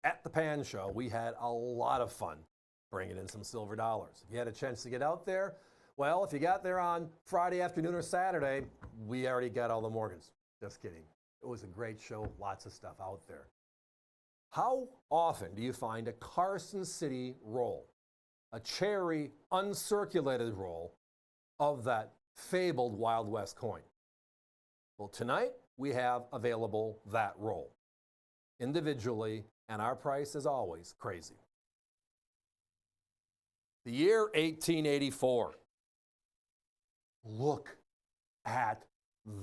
at the Pan Show, we had a lot of fun bringing in some silver dollars. If you had a chance to get out there, well, if you got there on Friday afternoon or Saturday, we already got all the Morgans. Just kidding. It was a great show, lots of stuff out there. How often do you find a Carson City roll, a cherry uncirculated roll of that fabled Wild West coin? Well, tonight we have available that roll individually, and our price is always crazy. The year 1884. Look at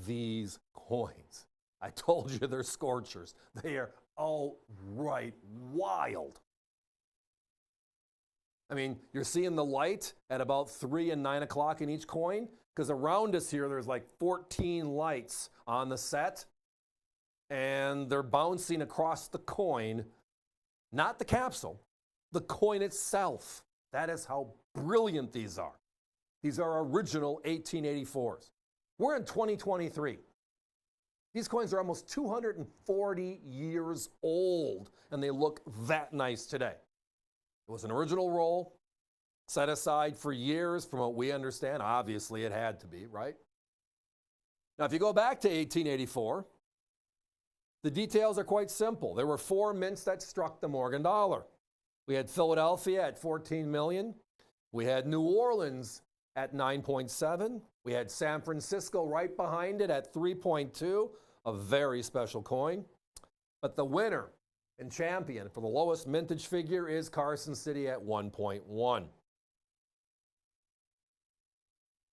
these coins. I told you they're scorchers. They are outright wild. I mean, you're seeing the light at about 3 and 9 o'clock in each coin, because around us here, there's like 14 lights on the set, and they're bouncing across the coin, not the capsule, the coin itself. That is how brilliant these are. These are original 1884s. We're in 2023. These coins are almost 240 years old, and they look that nice today. It was an original roll, set aside for years from what we understand. Obviously, it had to be, right? Now, if you go back to 1884, the details are quite simple. There were 4 mints that struck the Morgan dollar. We had Philadelphia at 14 million. We had New Orleans at 9.7. We had San Francisco right behind it at 3.2, a very special coin. But the winner and champion for the lowest mintage figure is Carson City at 1.1.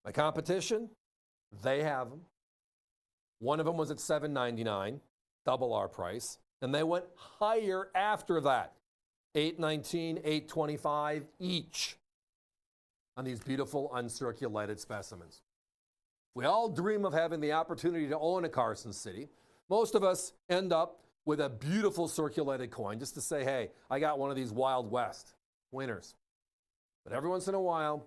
My competition, they have them. One of them was at $7.99, double our price, and they went higher after that, $8.19, $8.25 each on these beautiful uncirculated specimens. We all dream of having the opportunity to own a Carson City. Most of us end up with a beautiful circulated coin just to say, hey, I got one of these Wild West winners. But every once in a while,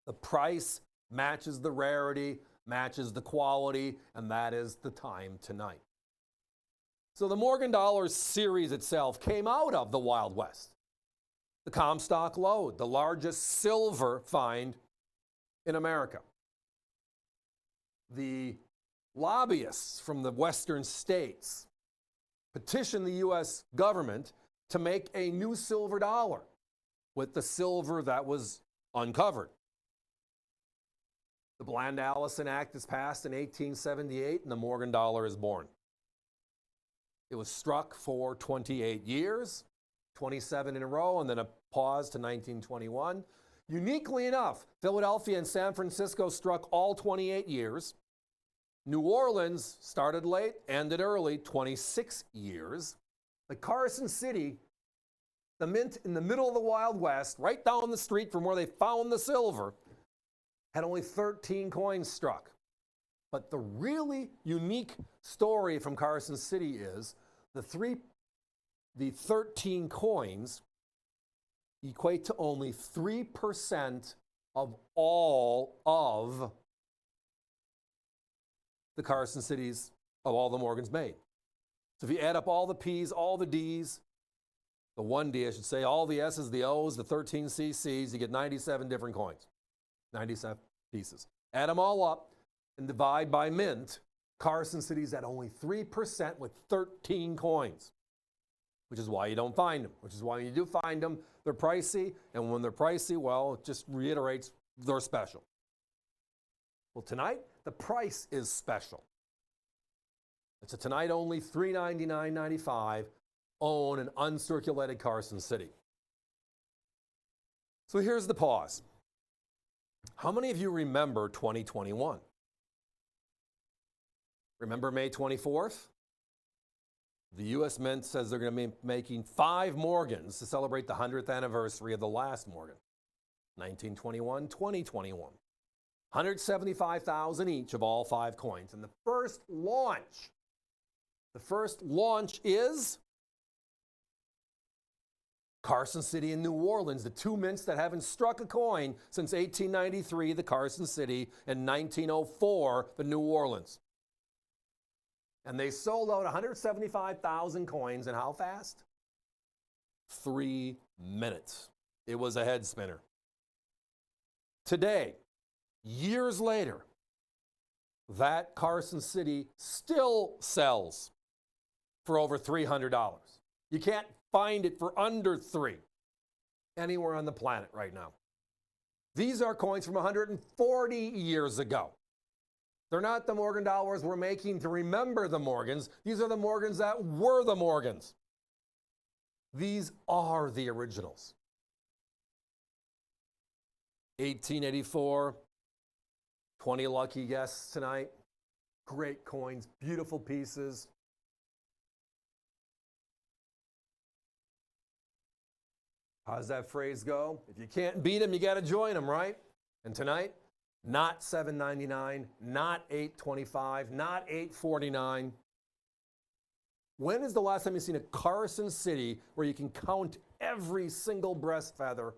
the price matches the rarity, matches the quality, and that is the time tonight. So the Morgan Dollar series itself came out of the Wild West. The Comstock Lode, the largest silver find in America. The lobbyists from the western states petitioned the U.S. government to make a new silver dollar with the silver that was uncovered. The Bland-Allison Act is passed in 1878, and the Morgan dollar is born. It was struck for 28 years, 27 in a row, and then a pause to 1921. Uniquely enough, Philadelphia and San Francisco struck all 28 years. New Orleans started late, ended early, 26 years. But Carson City, the mint in the middle of the Wild West, right down the street from where they found the silver, had only 13 coins struck. But the really unique story from Carson City is the 13 coins equate to only 3% of all of the Carson Cities of all the Morgans made. So if you add up all the P's, all the D's, the 1D, I should say, all the S's, the O's, the 13 CC's, you get 97 different coins, 97 pieces. Add them all up and divide by mint. Carson City's at only 3% with 13 coins, which is why you don't find them, which is why when you do find them, they're pricey. And when they're pricey, well, it just reiterates they're special. Well, tonight, the price is special. It's a tonight only $399.95. Own an uncirculated Carson City. So here's the pause. How many of you remember 2021? Remember May 24th? The U.S. Mint says they're going to be making 5 Morgans to celebrate the 100th anniversary of the last Morgan. 1921, 2021. 175,000 each of all 5 coins. And the first launch is Carson City and New Orleans, the 2 mints that haven't struck a coin since 1893, the Carson City, and 1904, the New Orleans. And they sold out 175,000 coins in how fast? 3 minutes. It was a head spinner. Today, years later, that Carson City still sells for over $300. You can't find it for under $3 anywhere on the planet right now. These are coins from 140 years ago. They're not the Morgan dollars we're making to remember the Morgans. These are the Morgans that were the Morgans. These are the originals. 1884, 20 lucky guests tonight. Great coins, beautiful pieces. How's that phrase go? If you can't beat them, you got to join them, right? And tonight, not $7.99, not $8.25, not $8.49. When is the last time you've seen a Carson City where you can count every single breast feather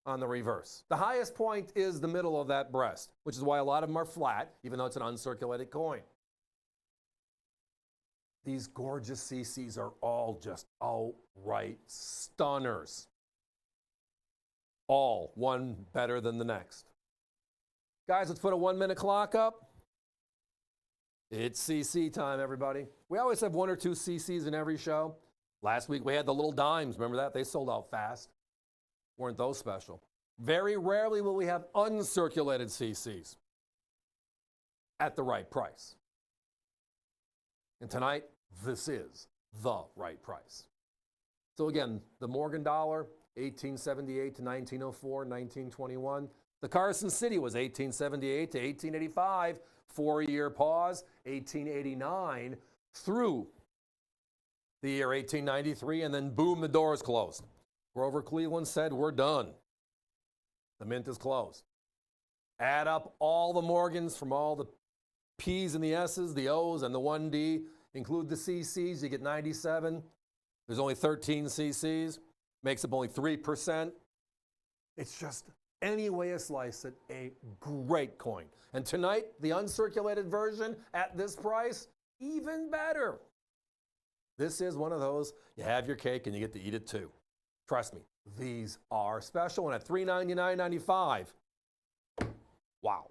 on the reverse? The highest point is the middle of that breast, which is why a lot of them are flat, even though it's an uncirculated coin. These gorgeous CCs are all just outright stunners. All one better than the next. Guys, let's put a 1 minute clock up. It's CC time, everybody. We always have 1 or 2 CCs in every show. Last week we had the little dimes. Remember that? They sold out fast. Weren't those special? Very rarely will we have uncirculated CCs at the right price. And tonight, this is the right price. So again, the Morgan dollar, 1878 to 1904, 1921. The Carson City was 1878 to 1885, 4-year pause, 1889 through the year 1893, and then boom, the doors closed. Grover Cleveland said, we're done. The mint is closed. Add up all the Morgans from all the P's and the S's, the O's and the 1D, include the CCs, you get 97. There's only 13 CCs, makes up only 3%. It's just, any way you slice it, a great coin. And tonight, the uncirculated version at this price, even better. This is one of those, you have your cake and you get to eat it too. Trust me, these are special. And at $399.95, wow.